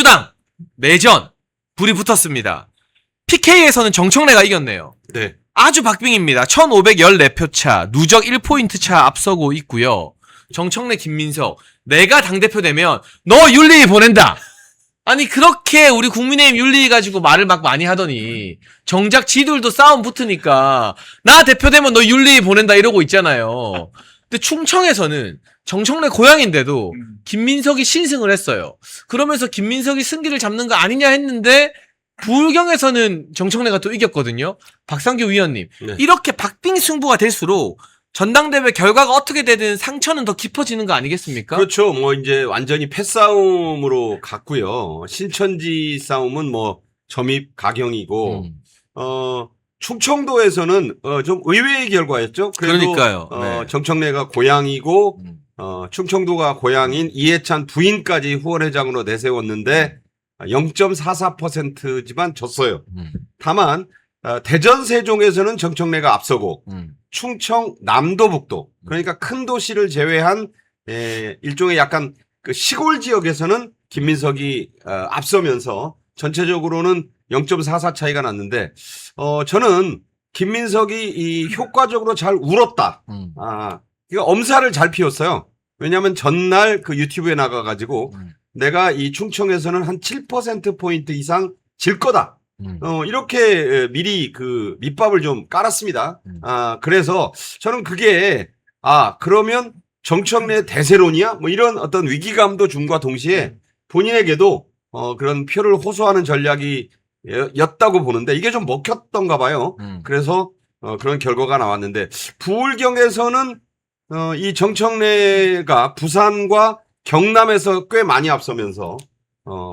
민주당 내전 불이 붙었습니다. PK에서는 정청래가 이겼네요. 네. 아주 박빙입니다. 1514표 차, 누적 1포인트 차 앞서고 있고요. 정청래, 김민석, 내가 당대표 되면 너 윤리위 보낸다. 아니 그렇게 우리 국민의힘 윤리위 가지고 말을 막 많이 하더니 정작 지들도 싸움 붙으니까 나 대표 되면 너 윤리위 보낸다 이러고 있잖아요. 근데 충청에서는 정청래 고향인데도 김민석이 신승을 했어요. 그러면서 김민석이 승기를 잡는 거 아니냐 했는데 부울경에서는 정청래가 또 이겼거든요. 박상규 위원님. 네. 이렇게 박빙 승부가 될수록 전당대회 결과가 어떻게 되든 상처는 더 깊어지는 거 아니겠습니까? 그렇죠. 뭐 이제 완전히 패싸움으로 갔고요. 신천지 싸움은 뭐 점입 가경이고 충청도에서는 좀 의외의 결과였죠. 그래도 그러니까요. 네. 정청래가 고향이고 충청도가 고향인 이해찬 부인까지 후원회장으로 내세웠는데 0.44%지만 졌어요. 다만 대전 세종에서는 정청래가 앞서고 충청 남도북도 그러니까 큰 도시를 제외한 일종의 약간 그 시골 지역에서는 김민석이 앞서면서 전체적으로는 0.44 차이가 났는데 저는 김민석이 이 효과적으로 잘 울었다. 이거 엄살을 잘 피웠어요. 왜냐하면 전날 그 유튜브에 나가가지고 내가 이 충청에서는 한 7%포인트 이상 질 거다. 이렇게 미리 그 밑밥을 좀 깔았습니다. 그래서 저는 그게, 그러면 정청래 대세론이야? 뭐 이런 어떤 위기감도 줌과 동시에 본인에게도, 그런 표를 호소하는 전략이 였다고 보는데 이게 좀 먹혔던가 봐요. 그래서, 그런 결과가 나왔는데 부울경에서는, 이 정청래가 부산과 경남에서 꽤 많이 앞서면서,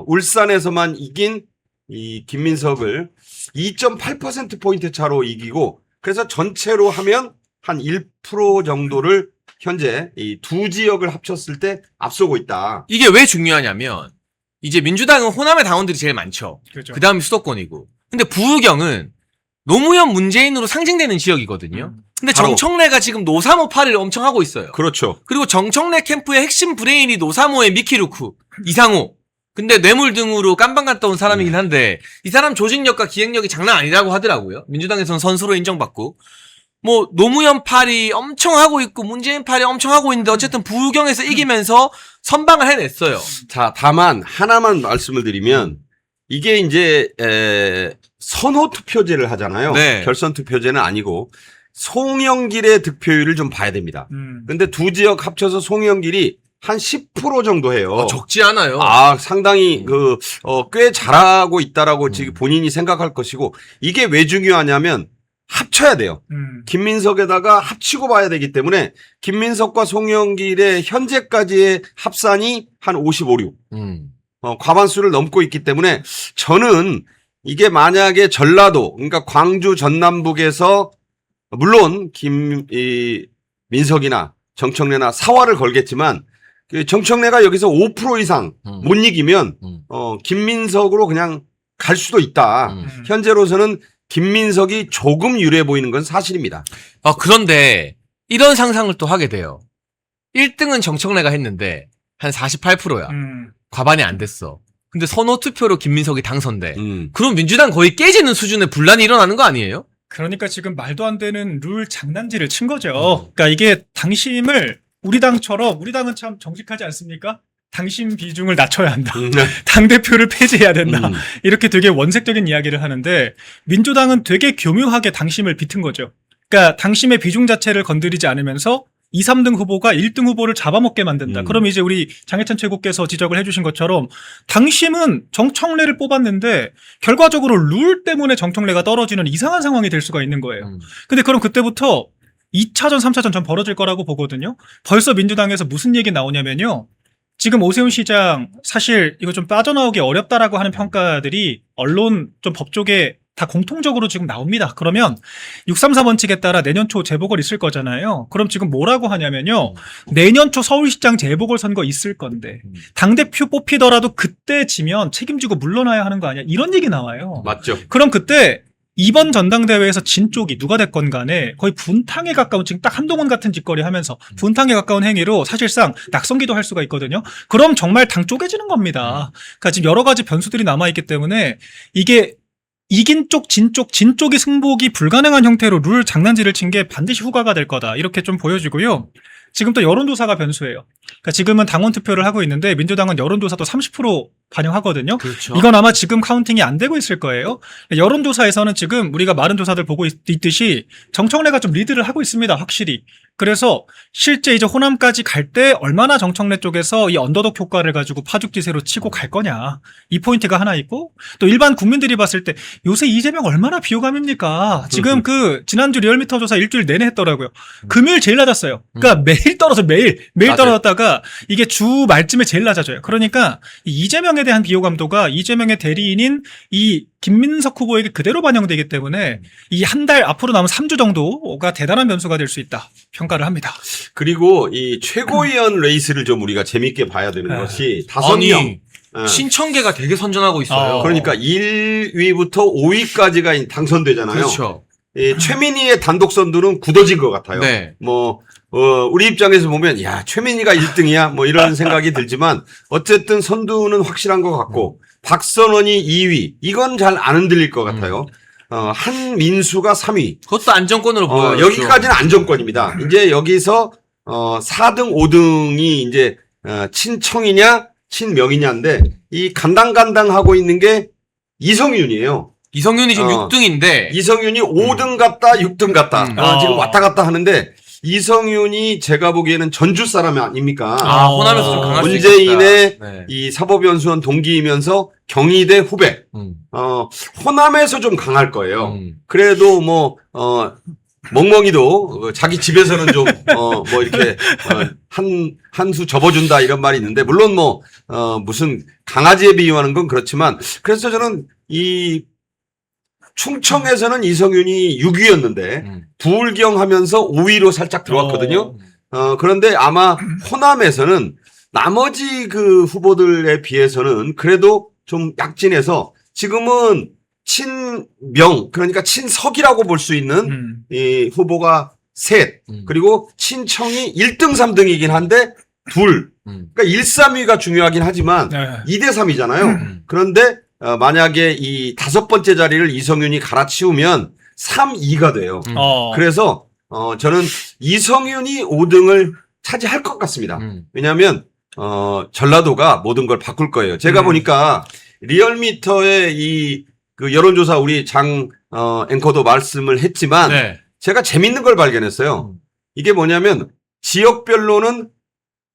울산에서만 이긴 이 김민석을 2.8%포인트 차로 이기고 그래서 전체로 하면 한 1% 정도를 현재 이 두 지역을 합쳤을 때 앞서고 있다. 이게 왜 중요하냐면 이제 민주당은 호남의 당원들이 제일 많죠. 그렇죠. 그 다음이 수도권이고. 근데 부의경은 노무현 문재인으로 상징되는 지역이거든요. 근데 바로. 정청래가 지금 노3호 파리를 엄청 하고 있어요. 그렇죠. 그리고 정청래 캠프의 핵심 브레인이 노3호의 미키루크, 이상호. 근데 뇌물 등으로 깜방 갔다 온 사람이긴 한데 이 사람 조직력과 기획력이 장난 아니라고 하더라고요. 민주당에서는 선수로 인정받고. 뭐 노무현 팔이 엄청 하고 있고 문재인 팔이 엄청 하고 있는데 어쨌든 부의경에서 이기면서 선방을 해냈어요. 자, 다만 하나만 말씀을 드리면 이게 이제 선호 투표제를 하잖아요. 네. 결선 투표제는 아니고 송영길의 득표율을 좀 봐야 됩니다. 근데 두 지역 합쳐서 송영길이 한 10% 정도 해요. 적지 않아요. 상당히 꽤 잘하고 있다라고 지금 본인이 생각할 것이고 이게 왜 중요하냐면 합쳐야 돼요. 김민석에다가 합치고 봐야 되기 때문에 김민석과 송영길의 현재까지의 합산이 한 55, 6. 과반수를 넘고 있기 때문에 저는 이게 만약에 전라도 그러니까 광주 전남북에서 물론 민석이나 정청래나 사활을 걸겠지만 정청래가 여기서 5% 이상 못 이기면 김민석으로 그냥 갈 수도 있다. 현재로서는 김민석이 조금 유리해 보이는 건 사실입니다. 그런데 이런 상상을 또 하게 돼요. 1등은 정청래가 했는데 한 48%야. 과반이 안 됐어. 근데 선호 투표로 김민석이 당선돼. 그럼 민주당 거의 깨지는 수준의 분란이 일어나는 거 아니에요? 그러니까 지금 말도 안 되는 룰 장난질을 친 거죠. 그러니까 이게 당심을 우리 당은 참 정직하지 않습니까? 당심 비중을 낮춰야 한다. 당대표를 폐지해야 된다. 이렇게 되게 원색적인 이야기를 하는데 민주당은 되게 교묘하게 당심을 비튼 거죠. 그러니까 당심의 비중 자체를 건드리지 않으면서 2, 3등 후보가 1등 후보를 잡아먹게 만든다. 그럼 이제 우리 장해찬 최고께서 지적을 해주신 것처럼 당심은 정청래를 뽑았는데 결과적으로 룰 때문에 정청래가 떨어지는 이상한 상황이 될 수가 있는 거예요. 근데 그럼 그때부터 2차전, 3차전 전 벌어질 거라고 보거든요. 벌써 민주당에서 무슨 얘기 나오냐면요. 지금 오세훈 시장 사실 이거 좀 빠져나오기 어렵다라고 하는 평가들이 언론 좀 법조계 다 공통적으로 지금 나옵니다. 그러면 634 원칙에 따라 내년 초 재보궐 있을 거잖아요. 그럼 지금 뭐라고 하냐면요. 내년 초 서울시장 재보궐 선거 있을 건데 당대표 뽑히더라도 그때 지면 책임지고 물러나야 하는 거 아니야. 이런 얘기 나와요. 맞죠. 그럼 그때 이번 전당대회에서 진 쪽이 누가 됐건 간에 거의 분탕에 가까운, 지금 딱 한동훈 같은 짓거리 하면서 분탕에 가까운 행위로 사실상 낙선기도 할 수가 있거든요. 그럼 정말 당 쪼개지는 겁니다. 그러니까 지금 여러 가지 변수들이 남아있기 때문에 이게 이긴 쪽, 진 쪽이 승복이 불가능한 형태로 룰 장난질을 친 게 반드시 후과가 될 거다. 이렇게 좀 보여지고요. 지금 또 여론조사가 변수예요. 그러니까 지금은 당원 투표를 하고 있는데 민주당은 여론조사도 30% 반영하거든요. 그렇죠. 이건 아마 지금 카운팅이 안 되고 있을 거예요. 여론조사에서는 지금 우리가 많은 조사들 보고 있듯이 정청래가 좀 리드를 하고 있습니다. 확실히. 그래서 실제 이제 호남까지 갈 때 얼마나 정청래 쪽에서 이 언더독 효과를 가지고 파죽지세로 치고 갈 거냐. 이 포인트가 하나 있고, 또 일반 국민들이 봤을 때 요새 이재명 얼마나 비호감입니까? 지금 그 지난주 리얼미터 조사 일주일 내내 했더라고요. 금요일 제일 낮았어요. 그러니까 매일 떨어져, 매일 맞아요. 떨어졌다가 이게 주 말쯤에 제일 낮아져요. 그러니까 이 이재명에 대한 비호감도가 이재명의 대리인인 이 김민석 후보에게 그대로 반영되기 때문에 이 한 달 앞으로 남은 3주 정도가 대단한 변수가 될 수 있다 평가를 합니다. 그리고 이 최고위원 레이스를 좀 우리가 재밌게 봐야 되는 것이 5명. 신청계가 되게 선전하고 있어요. 그러니까 1위부터 5위까지가 당선되잖아요. 그렇죠. 이 최민희의 단독 선두는 굳어진 것 같아요. 네. 우리 입장에서 보면, 야, 최민희가 1등이야? 뭐 이런 생각이 들지만, 어쨌든 선두는 확실한 것 같고, 박선원이 2위. 이건 잘 안 흔들릴 것 같아요. 한민수가 3위. 그것도 안정권으로 보여요. 여기까지는 안정권입니다. 이제 여기서, 4등, 5등이 이제, 친청이냐, 친명이냐인데, 이 간당간당하고 있는 게 이성윤이에요. 이성윤이 지금 6등인데 이성윤이 5등 갔다, 6등 갔다. 지금 왔다 갔다 하는데, 이성윤이 제가 보기에는 전주 사람 아닙니까? 호남에서 좀 강할 수 있겠다. 문재인의 네. 이 사법연수원 동기이면서 경희대 후배. 호남에서 좀 강할 거예요. 그래도 멍멍이도 자기 집에서는 좀, 이렇게, 한 수 접어준다 이런 말이 있는데, 물론 무슨 강아지에 비유하는 건 그렇지만, 그래서 저는 충청에서는 이성윤이 6위였는데, 부울경하면서 5위로 살짝 들어왔거든요. 그런데 아마 호남에서는 나머지 그 후보들에 비해서는 그래도 좀 약진해서 지금은 친명, 그러니까 친석이라고 볼 수 있는 이 후보가 셋, 그리고 친청이 1등, 3등이긴 한데 둘. 그러니까 1, 3위가 중요하긴 하지만 2대 3이잖아요. 그런데 만약에 이 5번째 자리를 이성윤이 갈아치우면 3, 2가 돼요. 그래서 저는 이성윤이 5등을 차지할 것 같습니다. 왜냐하면 전라도가 모든 걸 바꿀 거예요. 제가 보니까 리얼미터의 그 여론조사 우리 장 앵커도 말씀을 했지만 네. 제가 재밌는 걸 발견했어요. 이게 뭐냐면 지역별로는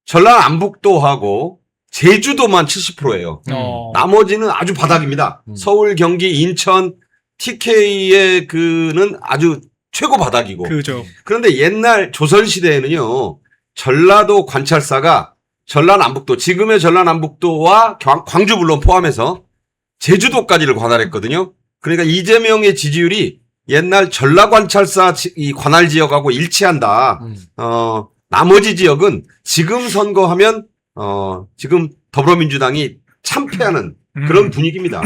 전라남북도하고 제주도만 70%예요. 나머지는 아주 바닥입니다. 서울, 경기, 인천, TK의 그는 아주 최고 바닥이고. 그죠. 그런데 옛날 조선시대에는요, 전라도 관찰사가 전라남북도, 지금의 전라남북도와 광주 물론 포함해서 제주도까지를 관할했거든요. 그러니까 이재명의 지지율이 옛날 전라관찰사 이 관할 지역하고 일치한다. 나머지 지역은 지금 선거하면 지금 더불어민주당이 참패하는 그런 분위기입니다.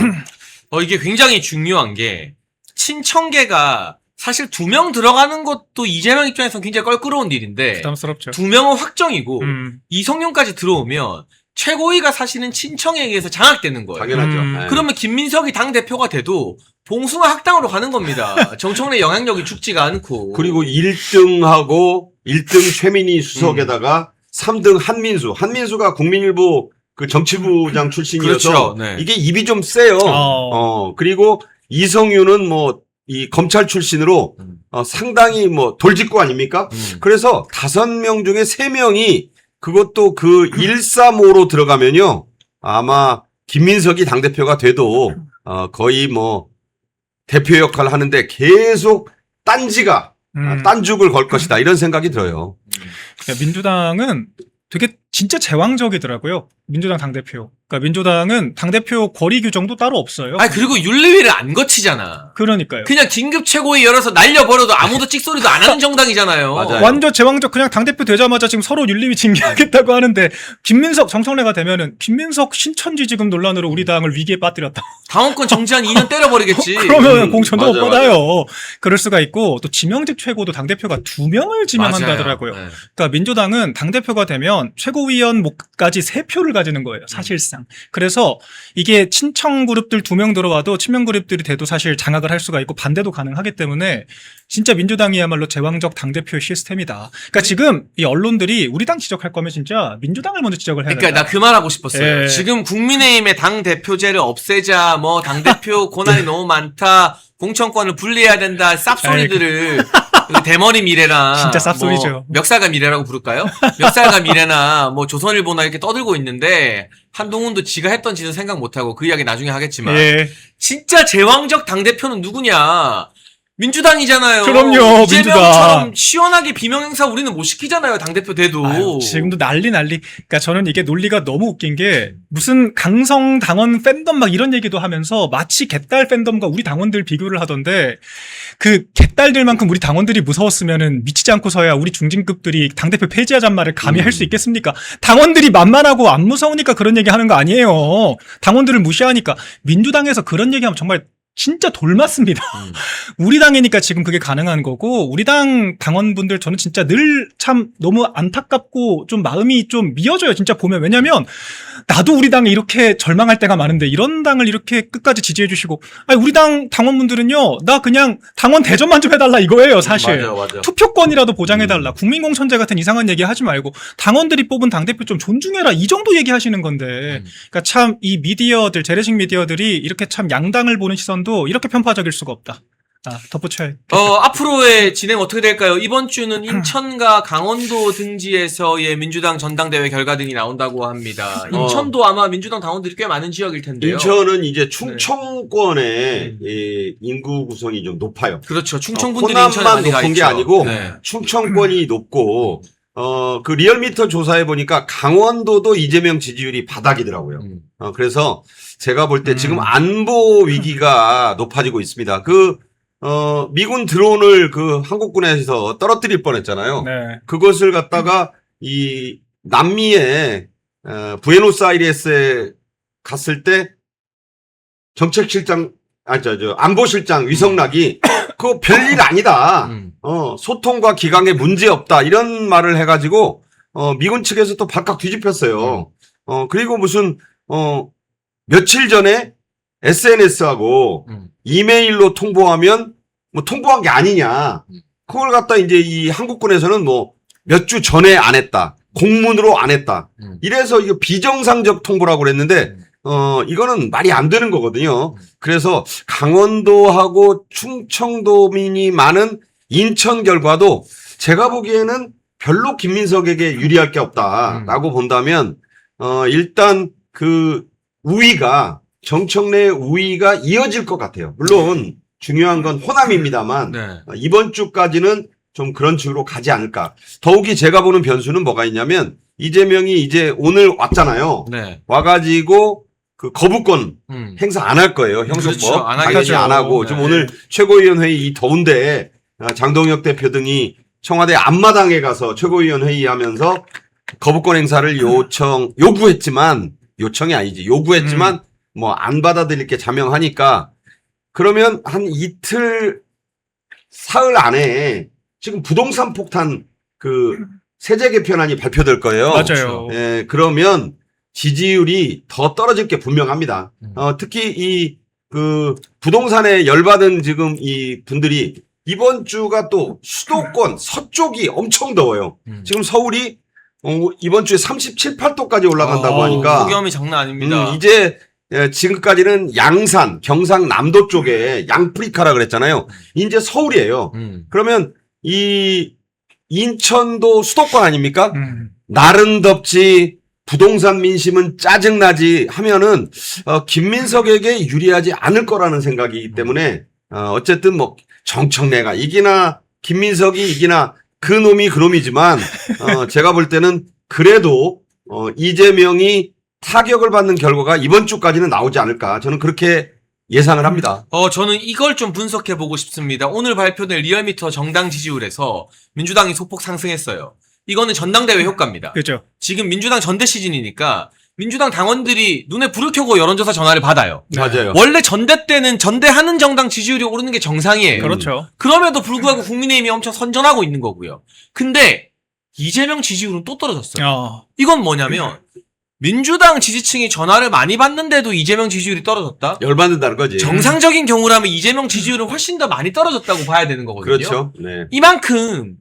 이게 굉장히 중요한 게 친청계가 사실 2명 들어가는 것도 이재명 입장에서는 굉장히 껄끄러운 일인데 부담스럽죠. 2명은 확정이고 이성윤까지 들어오면 최고위가 사실은 친청에 의해서 장악되는 거예요. 당연하죠. 네. 그러면 김민석이 당대표가 돼도 봉숭아 학당으로 가는 겁니다. 정청래 영향력이 죽지가 않고. 그리고 1등하고 1등 최민희 수석에다가 3등 한민수가 국민일보 그 정치부장 출신이어서 그렇죠. 네. 이게 입이 좀 세요. 그리고 이성윤은 이 검찰 출신으로 상당히 돌직구 아닙니까? 그래서 5명 중에 3명이 그것도 그 135로 들어가면요. 아마 김민석이 당대표가 돼도 거의 대표 역할을 하는데 계속 딴지가 딴죽을 걸 것이다 이런 생각이 들어요. 민주당은 되게 진짜 제왕적이더라고요. 민주당 당대표. 그러니까 민주당은 당대표 거리 규정도 따로 없어요. 아니 그리고 윤리위를 안 거치잖아. 그러니까요. 그냥 긴급 최고위 열어서 날려버려도 아무도 찍소리도 안 하는 정당이잖아요. 맞아요. 완전 제왕적 그냥 당대표 되자마자 지금 서로 윤리위 징계하겠다고 하는데 김민석 정청래가 되면은 김민석 신천지 지금 논란으로 우리 당을 위기에 빠뜨렸다. 당원권 정지 한 2년 때려버리겠지. 그러면 공천도 못 맞아요, 받아요. 그럴 수가 있고 또 지명직 최고도 당대표가 2명을 지명한다더라고요. 맞아요. 네. 그러니까 민주당은 당대표가 되면 최고위원까지 3표를 가지는 거예요. 사실상. 그래서 이게 친청 그룹들 2명 들어와도 친명 그룹들이 돼도 사실 장악을 할 수가 있고 반대도 가능하기 때문에 진짜 민주당이야말로 제왕적 당대표 시스템이다. 그러니까 지금 이 언론들이 우리 당 지적할 거면 진짜 민주당을 먼저 지적을 해야 된다. 그러니까 나 그 말 하고 싶었어요. 예. 지금 국민의힘의 당 대표제를 없애자, 뭐 당 대표 고난이 너무 많다, 공천권을 분리해야 된다, 쌉소리들을 그 대머리 미래나 진짜 쌉소리죠. 뭐 멱살가 미래라고 부를까요? 멱살가 미래나 뭐 조선일보나 이렇게 떠들고 있는데 한동훈도 지가 했던 짓은 생각 못하고 그 이야기 나중에 하겠지만 예. 진짜 제왕적 당 대표는 누구냐? 민주당이잖아요. 그럼요, 이재명처럼 시원하게 비명 행사 우리는 못 시키잖아요. 당 대표 돼도. 아유, 지금도 난리. 그러니까 저는 이게 논리가 너무 웃긴 게 무슨 강성 당원 팬덤 막 이런 얘기도 하면서 마치 개딸 팬덤과 우리 당원들 비교를 하던데 그 개딸들만큼 우리 당원들이 무서웠으면은 미치지 않고서야 우리 중진급들이 당대표 폐지하자는 말을 감히 할 수 있겠습니까? 당원들이 만만하고 안 무서우니까 그런 얘기 하는 거 아니에요. 당원들을 무시하니까. 민주당에서 그런 얘기하면 정말 진짜 돌맞습니다. 우리 당이니까 지금 그게 가능한 거고, 우리 당 당원분들 저는 진짜 늘 참 너무 안타깝고 좀 마음이 좀 미어져요. 진짜 보면. 왜냐면 나도 우리 당에 이렇게 절망할 때가 많은데 이런 당을 이렇게 끝까지 지지해 주시고, 아니 우리 당 당원분들은요, 나 그냥 당원 대전만 좀 해달라 이거예요, 사실. 맞아. 투표권이라도 보장해달라. 국민공천제 같은 이상한 얘기 하지 말고 당원들이 뽑은 당대표 좀 존중해라. 이 정도 얘기하시는 건데. 그러니까 참 이 미디어들, 재래식 미디어들이 이렇게 참 양당을 보는 시선도 이렇게 편파적일 수가 없다. 덧붙여야. 앞으로의 진행 어떻게 될까요? 이번 주는 인천과 강원도 등지에서의 민주당 전당대회 결과 등이 나온다고 합니다. 인천도 아마 민주당 당원들이 꽤 많은 지역일 텐데요. 인천은 이제 충청권의 이 인구 구성이 좀 높아요. 그렇죠. 충청분들이 인천에 호남만 많이 가 높은 게 있죠. 아니고 네. 충청권이 높고 그 리얼미터 조사해 보니까 강원도도 이재명 지지율이 바닥이더라고요. 그래서 제가 볼 때 지금 안보 위기가 높아지고 있습니다. 미군 드론을 그 한국군에서 떨어뜨릴 뻔했잖아요. 네. 그것을 갖다가 이 남미의 부에노스아이레스에 갔을 때 정책실장 안보실장 위성락이 그거 별일 아니다. 소통과 기강에 문제 없다. 이런 말을 해가지고 미군 측에서 또 발칵 뒤집혔어요. 그리고 무슨 며칠 전에 SNS하고 이메일로 통보하면 뭐 통보한 게 아니냐. 그걸 갖다 이제 이 한국군에서는 뭐 몇 주 전에 안 했다. 공문으로 안 했다. 이래서 이거 비정상적 통보라고 그랬는데 이거는 말이 안 되는 거거든요. 그래서 강원도하고 충청도민이 많은 인천 결과도 제가 보기에는 별로 김민석에게 유리할 게 없다라고 본다면 일단 그 우위가 정청래 우위가 이어질 것 같아요. 물론 중요한 건 호남입니다만 네. 이번 주까지는 좀 그런 식으로 가지 않을까. 더욱이 제가 보는 변수는 뭐가 있냐면 이재명이 이제 오늘 왔잖아요. 네. 와가지고 그 거부권 행사 안 할 거예요. 형사법 그렇죠. 안 당연히 하겠죠. 안 하고 네. 지금 오늘 최고위원 회의 이 더운데 장동혁 대표 등이 청와대 앞마당에 가서 최고위원 회의하면서 거부권 행사를 요구했지만 요청이 아니지 요구했지만 뭐 안 받아들일 게 자명하니까 그러면 한 이틀 사흘 안에 지금 부동산 폭탄 그 세제 개편안이 발표될 거예요. 맞아요. 예, 그러면 지지율이 더 떨어질 게 분명합니다. 특히 이 그 부동산에 열받은 지금 이 분들이 이번 주가 또 수도권 서쪽이 엄청 더워요. 지금 서울이 이번 주에 37, 8도까지 올라간다고 하니까 폭염이 장난 아닙니다. 이제 지금까지는 양산, 경상남도 쪽에 양프리카라 그랬잖아요. 이제 서울이에요. 그러면 이 인천도 수도권 아닙니까? 날은 덥지 부동산 민심은 짜증나지 하면은 김민석에게 유리하지 않을 거라는 생각이기 때문에 어쨌든 뭐 정청래가 이기나 김민석이 이기나 그 놈이 그 놈이지만 제가 볼 때는 그래도 이재명이 타격을 받는 결과가 이번 주까지는 나오지 않을까. 저는 그렇게 예상을 합니다. 저는 이걸 좀 분석해 보고 싶습니다. 오늘 발표된 리얼미터 정당 지지율에서 민주당이 소폭 상승했어요. 이거는 전당대회 효과입니다. 그죠. 지금 민주당 전대 시즌이니까 민주당 당원들이 눈에 불을 켜고 여론조사 전화를 받아요. 맞아요. 원래 전대 때는 전대하는 정당 지지율이 오르는 게 정상이에요. 그렇죠. 그럼에도 불구하고 국민의힘이 엄청 선전하고 있는 거고요. 근데 이재명 지지율은 또 떨어졌어요. 이건 뭐냐면 민주당 지지층이 전화를 많이 받는데도 이재명 지지율이 떨어졌다? 열받는다는 거지. 정상적인 경우라면 이재명 지지율은 훨씬 더 많이 떨어졌다고 봐야 되는 거거든요. 그렇죠. 네. 이만큼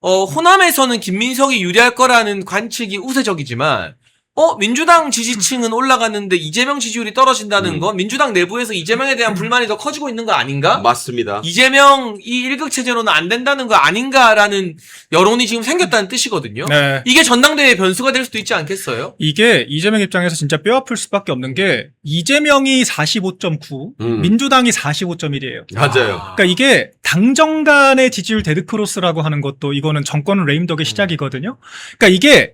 호남에서는 김민석이 유리할 거라는 관측이 우세적이지만 민주당 지지층은 올라갔는데 이재명 지지율이 떨어진다는 건 민주당 내부에서 이재명에 대한 불만이 더 커지고 있는 거 아닌가? 맞습니다. 이재명 이 일극 체제로는 안 된다는 거 아닌가라는 여론이 지금 생겼다는 뜻이거든요. 네. 이게 전당대회 변수가 될 수도 있지 않겠어요? 이게 이재명 입장에서 진짜 뼈 아플 수밖에 없는 게 이재명이 45.9, 민주당이 45.1이에요. 맞아요. 그러니까 이게 당정 간의 지지율 데드크로스라고 하는 것도 이거는 정권 레임덕의 시작이거든요. 그러니까 이게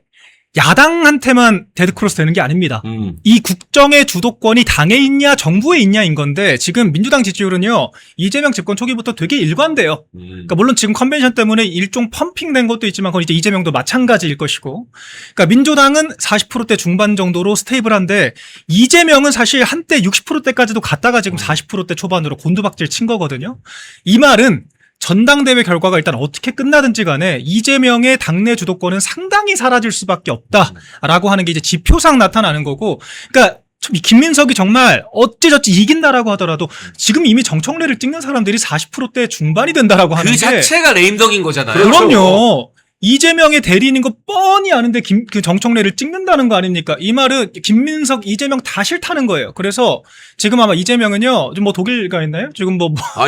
야당한테만 데드크로스 되는 게 아닙니다. 이 국정의 주도권이 당에 있냐 정부에 있냐인 건데 지금 민주당 지지율은요. 이재명 집권 초기부터 되게 일관돼요. 그러니까 물론 지금 컨벤션 때문에 일종 펌핑된 것도 있지만 그건 이제 이재명도 마찬가지일 것이고 그러니까 민주당은 40%대 중반 정도로 스테이블한데 이재명은 사실 한때 60%대까지도 갔다가 지금 40%대 초반으로 곤두박질 친 거거든요. 이 말은 전당대회 결과가 일단 어떻게 끝나든지 간에 이재명의 당내 주도권은 상당히 사라질 수밖에 없다라고 하는 게 이제 지표상 나타나는 거고 그러니까 김민석이 정말 어찌저찌 이긴다라고 하더라도 지금 이미 정청래를 찍는 사람들이 40%대 중반이 된다라고 하는 그 게 자체가 레임덕인 거잖아요. 그렇죠. 그럼요. 이재명의 대리인인 거 뻔히 아는데 그 정청래를 찍는다는 거 아닙니까? 이 말은 김민석, 이재명 다 싫다는 거예요. 그래서 지금 아마 이재명은요, 지금 뭐 독일 가 있나요? 지금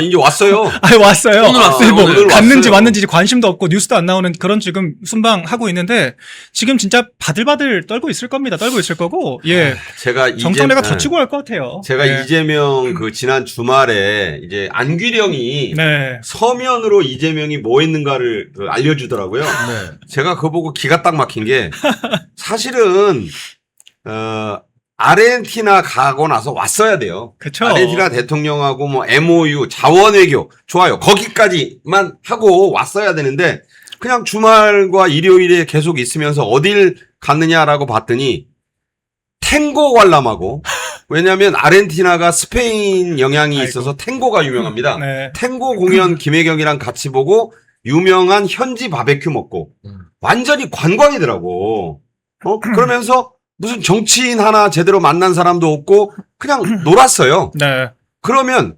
이제 왔어요. 왔어요. 오늘 왔어요. 뭐 오늘 갔는지 왔어요. 왔는지 관심도 없고 뉴스도 안 나오는 그런 지금 순방하고 있는데 지금 진짜 바들바들 떨고 있을 겁니다. 떨고 있을 거고, 예. 제가 정청래가 더 치고 갈 것 같아요. 제가 예. 이재명 그 지난 주말에 이제 안규령이 네. 서면으로 이재명이 뭐 했는가를 알려주더라고요. 네. 제가 그거 보고 기가 딱 막힌 게 사실은 아르헨티나 가고 나서 왔어야 돼요. 그쵸. 아르헨티나 대통령하고 뭐 MOU, 자원외교 좋아요. 거기까지만 하고 왔어야 되는데 그냥 주말과 일요일에 계속 있으면서 어딜 갔느냐라고 봤더니 탱고 관람하고 왜냐하면 아르헨티나가 스페인 영향이 있어서 탱고가 유명합니다. 네. 탱고 공연 김혜경이랑 같이 보고 유명한 현지 바베큐 먹고 완전히 관광이더라고. 그러면서 무슨 정치인 하나 제대로 만난 사람도 없고 그냥 놀았어요. 네. 그러면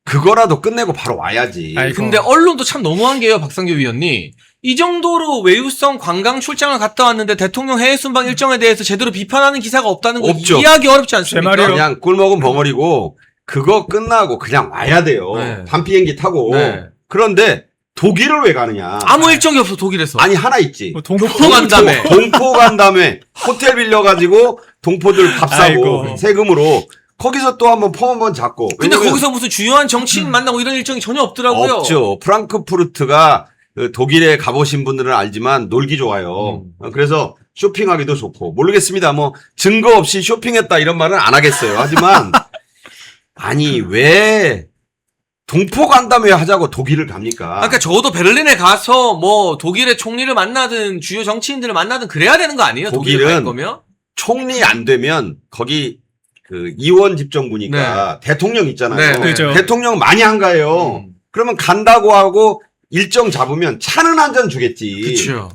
그거라도 끝내고 바로 와야지. 아이고. 근데 언론도 참 너무한 게요, 박상규 위원님. 이 정도로 외유성 관광 출장을 갔다 왔는데 대통령 해외 순방 일정에 대해서 제대로 비판하는 기사가 없다는 거 없죠. 이해하기 어렵지 않습니까? 제 말이에요. 그냥 꿀먹은 벙어리고 그거 끝나고 그냥 와야 돼요. 네. 밤 비행기 타고. 네. 그런데 독일을 왜 가느냐. 아무 일정이 없어, 독일에서. 아니 하나 있지. 뭐 동포 간 다음에. 동포 간 다음에 호텔 빌려가지고 동포들 밥 사고 아이고. 세금으로 거기서 또 한번 폼 한번 잡고. 근데 왜냐면 거기서 무슨 주요한 정치인 만나고 이런 일정이 전혀 없더라고요. 없죠. 프랑크푸르트가 그 독일에 가보신 분들은 알지만 놀기 좋아요. 그래서 쇼핑하기도 좋고 모르겠습니다. 뭐 증거 없이 쇼핑했다 이런 말은 안 하겠어요. 하지만 아니 왜 동포 간담회 하자고 독일을 갑니까? 그러니까 저도 베를린에 가서 뭐 독일의 총리를 만나든 주요 정치인들을 만나든 그래야 되는 거 아니에요? 독일을 갈 독일은 거면? 총리 안 되면 거기 그 이원 집정부니까 대통령 있잖아요. 네, 네. 그죠. 대통령 많이 한가해요. 그러면 간다고 하고 일정 잡으면 차는 한 잔 주겠지. 그렇죠.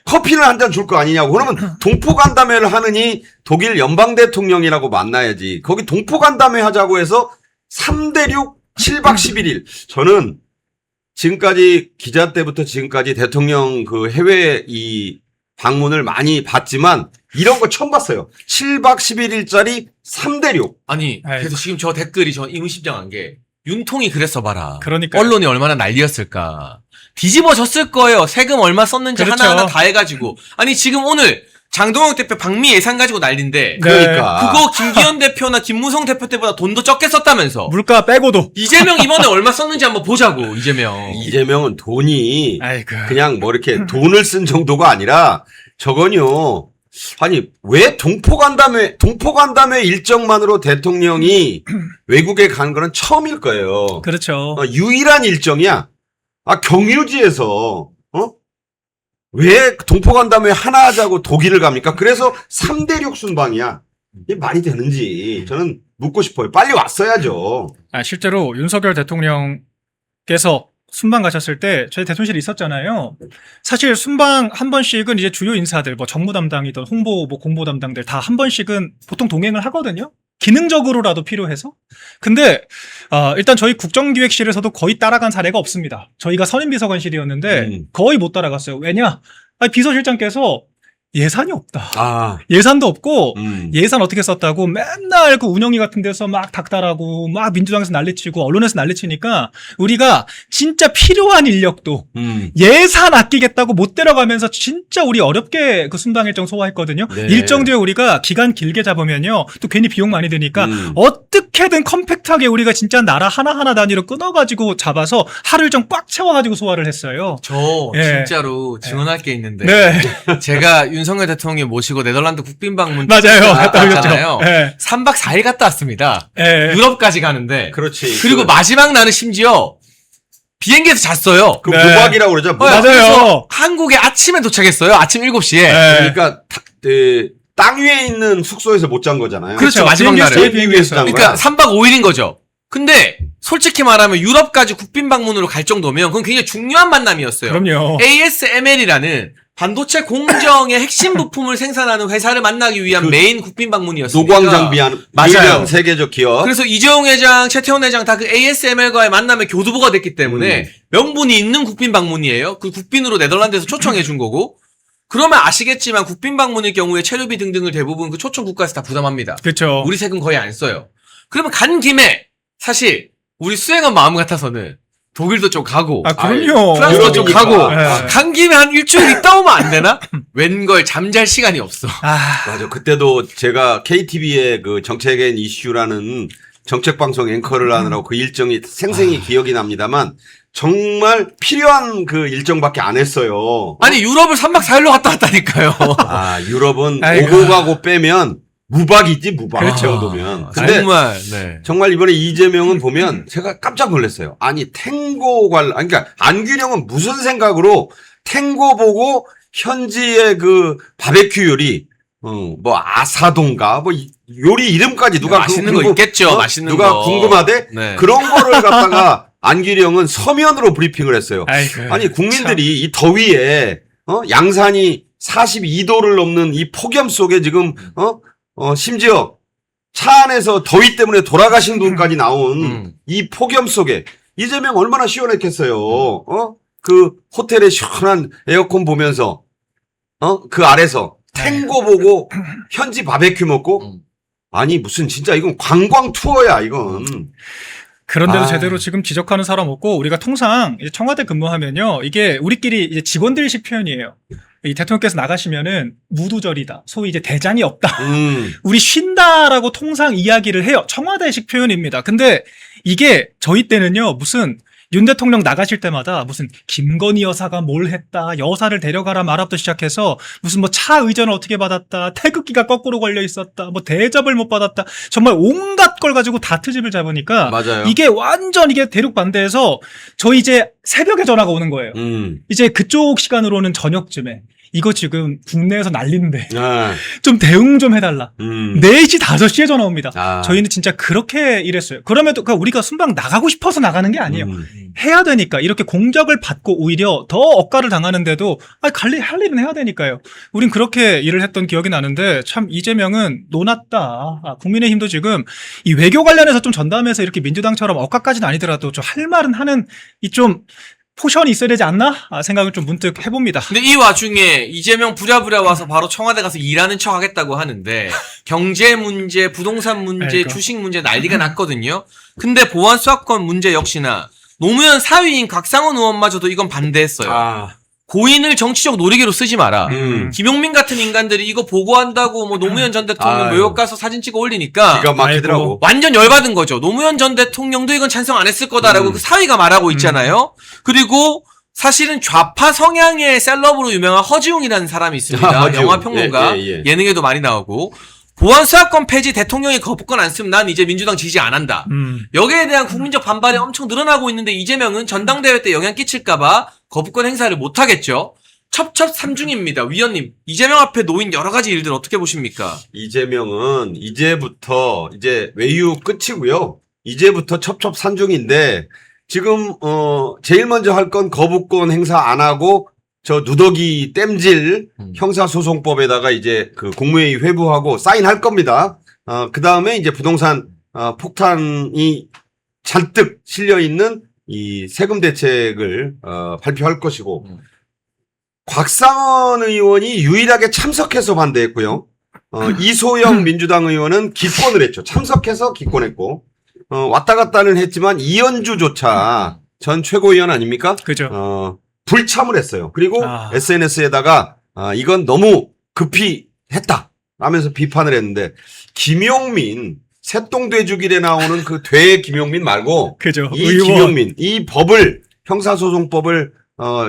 커피는 한 잔 줄 거 아니냐고. 그러면 동포 간담회를 하느니 독일 연방 대통령이라고 만나야지. 거기 동포 간담회 하자고 해서 3대6 7박 11일. 저는 지금까지 기자 때부터 지금까지 대통령 그 해외 이 방문을 많이 봤지만 이런 거 처음 봤어요. 7박 11일짜리 3대6. 아니, 아이고. 그래서 지금 저 댓글이 저 의문심장한 게 윤통이 그랬어 봐라. 그러니까요. 언론이 얼마나 난리였을까. 뒤집어졌을 거예요. 세금 얼마 썼는지 그렇죠. 하나하나 다 해가지고. 아니 지금 오늘 장동혁 대표 방미 예산 가지고 난린데 그러니까. 그거 김기현 대표나 김무성 대표 때보다 돈도 적게 썼다면서. 물가 빼고도. 이재명 이번에 얼마 썼는지 한번 보자고. 이재명. 이재명은 돈이 아이고. 그냥 뭐 이렇게 돈을 쓴 정도가 아니라 저건요 아니 왜 동포간담회 일정만으로 대통령이 외국에 간 거는 처음일 거예요. 그렇죠. 유일한 일정이야. 경유지에서 왜 동포간담회 하나 하자고 독일을 갑니까? 그래서 3대륙 순방이야. 이게 말이 되는지 저는 묻고 싶어요. 빨리 왔어야죠. 실제로 윤석열 대통령께서 순방 가셨을 때 저희 대통령실에 있었잖아요. 사실 순방 한 번씩은 이제 주요 인사들, 뭐 정무 담당이든 홍보, 뭐 공보 담당들 다 한 번씩은 보통 동행을 하거든요. 기능적으로라도 필요해서. 근데 일단 저희 국정기획실에서도 거의 따라간 사례가 없습니다. 저희가 선임비서관실이었는데 거의 못 따라갔어요. 왜냐? 비서실장께서 예산이 없다. 예산도 없고 예산 어떻게 썼다고 맨날 그 운영위 같은 데서 막 닥달하고 막 민주당에서 난리치고 언론에서 난리치니까 우리가 진짜 필요한 인력도 예산 아끼겠다고 못 데려가면서 진짜 우리 어렵게 그 순방 일정 소화했거든요. 네. 일정 뒤에 우리가 기간 길게 잡으면요 또 괜히 비용 많이 드니까 어떻게든 컴팩트하게 우리가 진짜 나라 하나하나 단위로 끊어가지고 잡아서 하루 일정 꽉 채워가지고 소화를 했어요. 저 예. 진짜로 증언할 게 있는데 네. 제가 윤석열 대통령 모시고 네덜란드 국빈 방문 맞아요. 갔다 갔잖아요. 오셨죠. 네. 3박 4일 갔다 왔습니다. 네. 유럽까지 가는데. 그렇지. 그리고 마지막 날은 심지어 비행기에서 잤어요. 그 네. 무박이라고 그러죠. 무박. 맞아요. 한국에 아침에 도착했어요. 아침 7시에. 네. 그러니까 땅 위에 있는 숙소에서 못 잔 거잖아요. 그렇죠. 마지막 비행기에서 날에. 비행기에서 잔 그러니까 거야. 3박 5일인 거죠. 근데 솔직히 말하면 유럽까지 국빈 방문으로 갈 정도면 그건 굉장히 중요한 만남이었어요. 그럼요. ASML이라는 반도체 공정의 핵심 부품을 생산하는 회사를 만나기 위한 그 메인 국빈 방문이었습니다. 노광 장비하는 맞아요. 유일한 세계적 기업. 그래서 이재용 회장, 최태원 회장 다 그 ASML과의 만남의 교두보가 됐기 때문에 명분이 있는 국빈 방문이에요. 그 국빈으로 네덜란드에서 초청해 준 거고. 그러면 아시겠지만 국빈 방문일 경우에 체류비 등등을 대부분 그 초청 국가에서 다 부담합니다. 그렇죠. 우리 세금 거의 안 써요. 그러면 간 김에 사실 우리 수행한 마음 같아서는 독일도 좀 가고 그럼요. 프랑스도 좀 유럽이니까. 가고 네. 간 김에 한 일주일 있다 오면 안 되나? 웬걸 잠잘 시간이 없어. 맞아. 그때도 제가 KTV의 그 정책엔 이슈라는 정책방송 앵커를 하느라고 그 일정이 생생히 기억이 납니다만 정말 필요한 그 일정밖에 안 했어요. 아니 유럽을 3박 4일로 갔다 왔다니까요. 유럽은 아이고. 오고 가고 빼면 무박이지 무박. 그렇죠. 정도면. 근데 정말 네. 정말 이번에 이재명은 보면 제가 깜짝 놀랐어요. 아니 탱고 그러니까 안규령은 무슨 생각으로 탱고 보고 현지의 그 바베큐 요리 뭐 아사동가 뭐 요리 이름까지 누가 맛있는 거 있겠죠. 맛있는 누가 거. 궁금하대? 네. 그런 거를 갖다가 안규령은 서면으로 브리핑을 했어요. 아이고, 아니 국민들이 이 더위에 양산이 42도를 넘는 이 폭염 속에 지금 심지어 차 안에서 더위 때문에 돌아가신 분까지 나온 이 폭염 속에 이재명 얼마나 시원했겠어요. 그 호텔에 시원한 에어컨 보면서 그 아래서 탱고 보고 현지 바베큐 먹고 아니 무슨 진짜 이건 관광 투어야 이건. 그런데도 제대로 지금 지적하는 사람 없고 우리가 통상 이제 청와대 근무하면요 이게 우리끼리 이제 직원들식 표현이에요. 이 대통령께서 나가시면은 무두절이다. 소위 이제 대장이 없다. 우리 쉰다라고 통상 이야기를 해요. 청와대식 표현입니다. 근데 이게 저희 때는요 무슨 윤 대통령 나가실 때마다 무슨 김건희 여사가 뭘 했다, 여사를 데려가라 말아부터 시작해서 무슨 뭐 차 의전을 어떻게 받았다, 태극기가 거꾸로 걸려 있었다, 뭐 대접을 못 받았다, 정말 온갖 걸 가지고 다 트집을 잡으니까 맞아요. 이게 완전 이게 대륙 반대에서 저희 이제 새벽에 전화가 오는 거예요. 이제 그쪽 시간으로는 저녁쯤에 이거 지금 국내에서 난리인데 좀 대응 좀 해달라. 4시, 5시에 전화 옵니다. 저희는 진짜 그렇게 일했어요. 그럼에도 우리가 순방 나가고 싶어서 나가는 게 아니에요. 해야 되니까 이렇게 공적을 받고 오히려 더 억가를 당하는데도 할 일은 해야 되니까요. 우린 그렇게 일을 했던 기억이 나는데 참 이재명은 노났다. 국민의힘도 지금 이 외교 관련해서 좀 전담해서 이렇게 민주당처럼 억가까지는 아니더라도 좀 할 말은 하는 이 좀 포션이 있어야 되지 않나? 생각을 좀 문득 해봅니다. 근데 이 와중에 이재명 부랴부랴 와서 바로 청와대 가서 일하는 척 하겠다고 하는데 경제 문제, 부동산 문제, 아이고. 주식 문제 난리가 났거든요. 근데 보안 수사권 문제 역시나 노무현 사위인 곽상원 의원마저도 이건 반대했어요. 고인을 정치적 놀이개로 쓰지 마라. 김용민 같은 인간들이 이거 보고한다고 뭐 노무현 전 대통령 묘역 가서 사진 찍어 올리니까 기가 막히더라고. 완전 열받은 거죠. 노무현 전 대통령도 이건 찬성 안 했을 거다라고 그 사위가 말하고 있잖아요. 그리고 사실은 좌파 성향의 셀럽으로 유명한 허지웅이라는 사람이 있습니다. 허지웅. 영화 평론가, 예. 예능에도 많이 나오고 보안수사권 폐지 대통령이 거부권 안 쓰면 난 이제 민주당 지지 안 한다. 여기에 대한 국민적 반발이 엄청 늘어나고 있는데 이재명은 전당대회 때 영향 끼칠까봐 거부권 행사를 못 하겠죠. 첩첩삼중입니다. 위원님, 이재명 앞에 놓인 여러 가지 일들 어떻게 보십니까? 이재명은 이제부터 이제 외유 끝이고요. 이제부터 첩첩산중인데 지금 제일 먼저 할 건 거부권 행사 안 하고 저 누더기 땜질 형사소송법에다가 이제 그 국무회의 회부하고 사인할 겁니다. 그 다음에 이제 부동산 폭탄이 잔뜩 실려 있는 이 세금 대책을 발표할 것이고 곽상원 의원이 유일하게 참석해서 반대했고요. 이소영 민주당 의원은 기권을 했죠. 참석해서 기권했고 왔다 갔다는 했지만 이현주조차 전 최고위원 아닙니까? 그죠. 불참을 했어요. 그리고 SNS에다가 이건 너무 급히 했다 라면서 비판을 했는데 김용민 새똥돼지길에 나오는 그 돼 김용민 말고 그죠. 이 김용민 이 법을 형사소송법을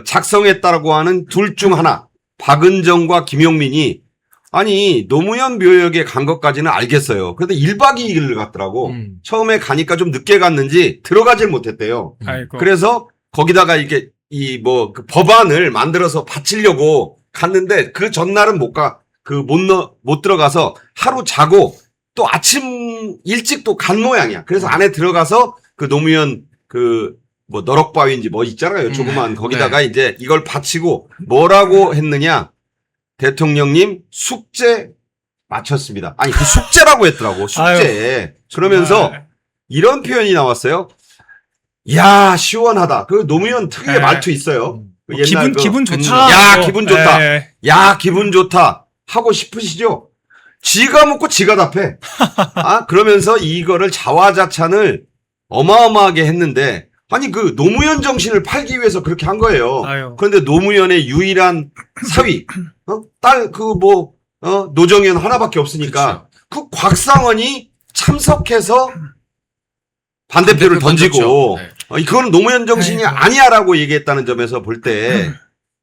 작성했다라고 하는 둘 중 하나 박은정과 김용민이 아니 노무현 묘역에 간 것까지는 알겠어요. 그런데 1박 2일을 갔더라고. 처음에 가니까 좀 늦게 갔는지 들어가질 못했대요. 아이고. 그래서 거기다가 이게 이 뭐 그 법안을 만들어서 바치려고 갔는데 그 전날은 못 들어가서 하루 자고 또 아침 일찍 또 간 모양이야. 그래서 안에 들어가서 그 노무현 그 뭐 너럭바위인지 뭐 있잖아요. 조그만 거기다가 이제 이걸 바치고 뭐라고 했느냐. 대통령님 숙제 마쳤습니다. 아니 그 숙제라고 했더라고. 숙제. 아유, 그러면서 이런 표현이 나왔어요. 야 시원하다. 그 노무현 특유의 말투 있어요. 그 옛날 기분 좋다. 야 기분 좋다. 야 기분 좋다. 하고 싶으시죠? 지가 묻고 지가 답해. 그러면서 이거를 자화자찬을 어마어마하게 했는데 아니 그 노무현 정신을 팔기 위해서 그렇게 한 거예요. 아유. 그런데 노무현의 유일한 사위 딸 노정현 하나밖에 없으니까 그 곽상원이 참석해서 반대표를 던지고 이거는 노무현 정신이 아니야라고 얘기했다는 점에서 볼 때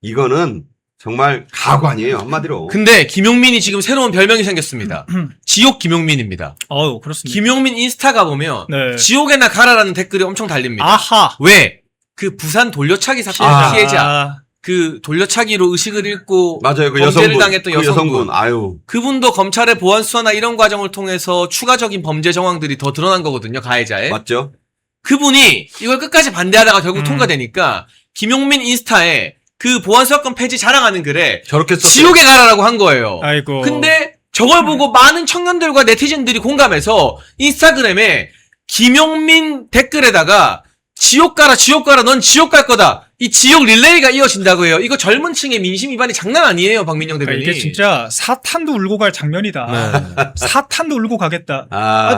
이거는 정말 가관이에요 한마디로. 근데 김용민이 지금 새로운 별명이 생겼습니다. 지옥 김용민입니다. 그렇습니다. 김용민 인스타 가보면 네. 지옥에나 가라라는 댓글이 엄청 달립니다. 아하. 왜? 그 부산 돌려차기 사건 피해자. 그 돌려차기로 의식을 잃고 맞아요. 그 범죄를 여성분, 당했던 그 여성분. 아유. 그분도 검찰의 보안 수사나 이런 과정을 통해서 추가적인 범죄 정황들이 더 드러난 거거든요. 가해자의. 맞죠? 그분이 이걸 끝까지 반대하다가 결국 통과되니까 김용민 인스타에 그 보안 수사권 폐지 자랑하는 글에 저렇게 썼어요. 지옥에 가라라고 한 거예요. 아이고. 근데 저걸 보고 많은 청년들과 네티즌들이 공감해서 인스타그램에 김용민 댓글에다가 지옥 가라 넌 지옥 갈 거다. 이 지옥 릴레이가 이어진다고 해요. 이거 젊은 층의 민심 위반이 장난 아니에요, 박민영 대변인. 이게 진짜 사탄도 울고 갈 장면이다. 사탄도 울고 가겠다.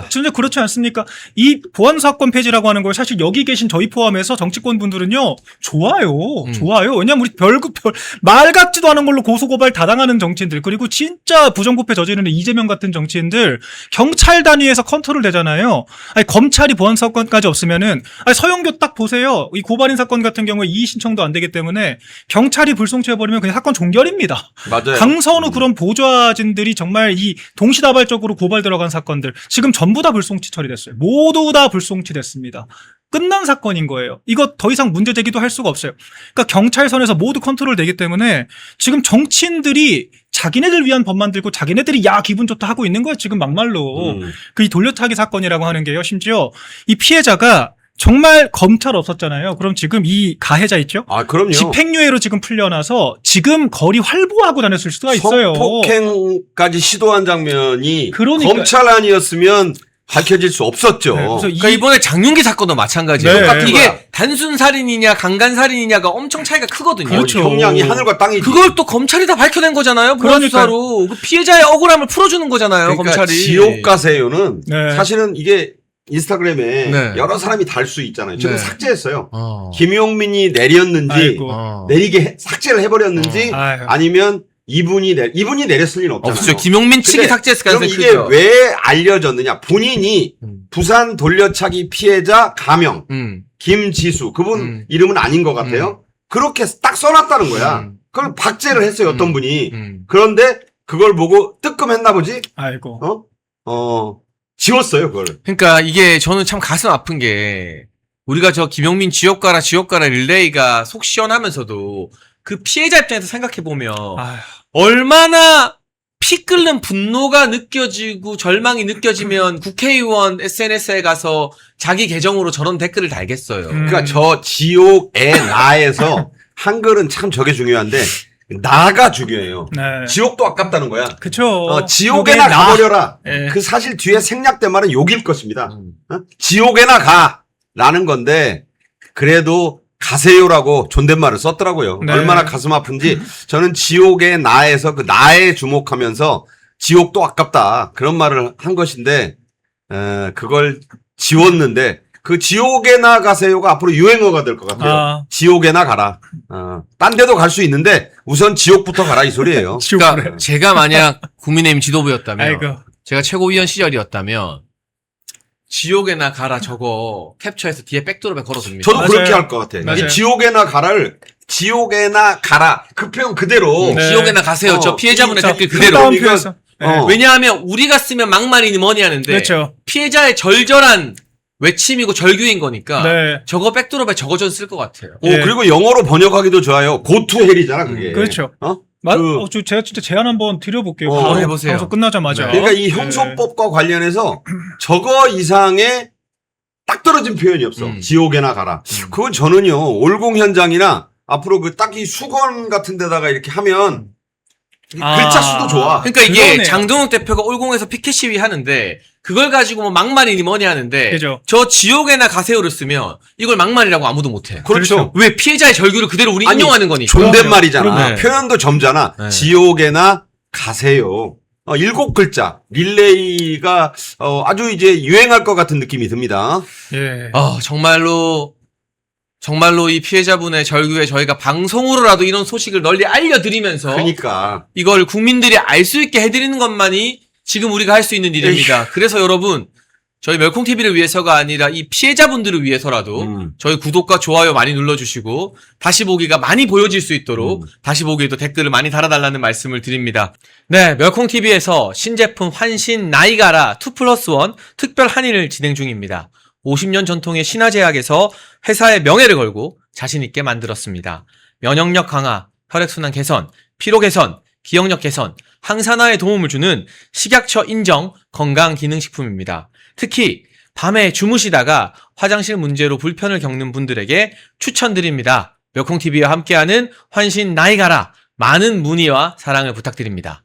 진짜 그렇지 않습니까? 이 보안사건 폐지라고 하는 걸 사실 여기 계신 저희 포함해서 정치권 분들은요, 좋아요. 좋아요. 왜냐면 우리 말 같지도 않은 걸로 고소고발 다당하는 정치인들, 그리고 진짜 부정부패 저지르는 이재명 같은 정치인들, 경찰 단위에서 컨트롤 되잖아요. 아니, 검찰이 보안사건까지 없으면은, 서영교 딱 보세요. 이 고발인 사건 같은 경우에 이의 신청도 안 되기 때문에 경찰이 불송치해버리면 그냥 사건 종결입니다. 맞아요. 강선우 그런 보좌진들이 정말 이 동시다발적으로 고발 들어간 사건들 지금 전부 다 불송치 처리됐어요. 모두 다 불송치 됐습니다. 끝난 사건인 거예요. 이거 더 이상 문제 제기도 할 수가 없어요. 그러니까 경찰선에서 모두 컨트롤 되기 때문에 지금 정치인들이 자기네들 위한 법 만들고 자기네들이 야 기분 좋다 하고 있는 거예요. 지금 막말로. 그 이 돌려차기 사건이라고 하는 게요. 심지어 이 피해자가 정말 검찰 없었잖아요. 그럼 지금 이 가해자 있죠? 그럼요. 집행유예로 지금 풀려나서 지금 거리 활보하고 다녔을 수가 있어요. 성폭행까지 시도한 장면이 그러니까. 검찰 아니었으면 밝혀질 수 없었죠. 그래서 그러니까 이번에 장윤기 사건도 마찬가지예요. 네. 똑같은 이게 단순 살인이냐 강간 살인이냐가 엄청 차이가 크거든요. 그렇죠. 형량이 하늘과 땅이지. 그걸 또 검찰이 다 밝혀낸 거잖아요. 보안수사로. 그 피해자의 억울함을 풀어주는 거잖아요. 그러니까 검찰이. 지옥 가세요는 네. 사실은 이게 인스타그램에 네. 여러 사람이 달 수 있잖아요. 지금 네. 삭제했어요. 김용민이 내렸는지 아이고. 삭제를 해버렸는지 아니면 이분이 내렸을 리는 없잖아요. 없어요. 김용민 측이 근데 삭제했을 그럼 가능성이 이게 크죠. 왜 알려졌느냐. 본인이 부산 돌려차기 피해자 가명 김지수 그분 이름은 아닌 것 같아요. 그렇게 딱 써놨다는 거야. 그걸 박제를 했어요, 어떤 분이. 음. 그런데 그걸 보고 뜨끔했나 보지? 아이고. 지웠어요, 그걸. 그러니까 이게 저는 참 가슴 아픈 게 우리가 저 김용민 지옥 가라 릴레이가 속 시원하면서도 그 피해자 입장에서 생각해 보면 아휴. 얼마나 피 끓는 분노가 느껴지고 절망이 느껴지면 국회의원 SNS에 가서 자기 계정으로 저런 댓글을 달겠어요. 그러니까 저 지옥의 나에서 한글은 참 저게 중요한데 나가 중요해요. 네. 지옥도 아깝다는 거야. 그쵸. 지옥에나 요게 나. 가버려라. 예. 그 사실 뒤에 생략된 말은 욕일 것입니다. 지옥에나 가! 라는 건데 그래도 가세요라고 존댓말을 썼더라고요. 네. 얼마나 가슴 아픈지 저는 지옥의 나에서 그 나에 주목하면서 지옥도 아깝다 그런 말을 한 것인데 그걸 지웠는데 그 지옥에나 가세요가 앞으로 유행어가 될 것 같아요. 지옥에나 가라. 딴 데도 갈 수 있는데 우선 지옥부터 가라 이 소리예요. 그러니까 제가 만약 국민의힘 지도부였다면 아이고. 제가 최고위원 시절이었다면 지옥에나 가라 저거 캡처해서 뒤에 백드롭에 걸어둡니다. 저도 맞아요. 그렇게 할 것 같아. 맞아요. 이 지옥에나 가라를 지옥에나 가라 그 표현 그대로 네. 지옥에나 가세요. 저 피해자분의 저 댓글 가까운 그대로. 이거- 표에서. 왜냐하면 우리가 쓰면 막말이니 뭐니 하는데 그렇죠. 피해자의 절절한 외침이고 절규인 거니까 네. 저거 백드롭에 적어줘 쓸 것 같아요. 예. 그리고 영어로 번역하기도 좋아요. go to hell이잖아 그게. 그렇죠. 어? 제가 진짜 제안 한번 드려볼게요. 바로 바로 해보세요. 방송 끝나자마자. 그러니까 이 형소법과 관련해서 저거 이상의 딱 떨어진 표현이 없어. 지옥에나 가라. 그건 저는요 올공 현장이나 앞으로 그 딱히 수건 같은 데다가 이렇게 하면 글자 수도 좋아. 그러니까 이게 그러네요. 장동욱 대표가 올공에서 피켓 시위 하는데 그걸 가지고 뭐 막말이니 뭐니 하는데 그죠. 저 지옥에나 가세요를 쓰면 이걸 막말이라고 아무도 못해. 그렇죠. 왜 피해자의 절규를 그대로 우리 아니, 인용하는 거니까. 존댓말이잖아. 그럼요. 표현도 점잖아. 네. 지옥에나 가세요. 7글자 릴레이가 아주 이제 유행할 것 같은 느낌이 듭니다. 예. 정말로 이 피해자분의 절규에 저희가 방송으로라도 이런 소식을 널리 알려드리면서 그러니까 이걸 국민들이 알 수 있게 해드리는 것만이 지금 우리가 할 수 있는 일입니다. 그래서 여러분 저희 멸콩TV를 위해서가 아니라 이 피해자분들을 위해서라도 저희 구독과 좋아요 많이 눌러주시고 다시 보기가 많이 보여질 수 있도록 다시 보기에도 댓글을 많이 달아달라는 말씀을 드립니다. 네, 멸콩TV에서 신제품 환신 나이가라 2+1 특별 한일을 진행 중입니다. 50년 전통의 신화제약에서 회사의 명예를 걸고 자신있게 만들었습니다. 면역력 강화, 혈액순환 개선, 피로 개선, 기억력 개선, 항산화에 도움을 주는 식약처 인정 건강기능식품입니다. 특히 밤에 주무시다가 화장실 문제로 불편을 겪는 분들에게 추천드립니다. 멸콩TV와 함께하는 환신 나이가라 많은 문의와 사랑을 부탁드립니다.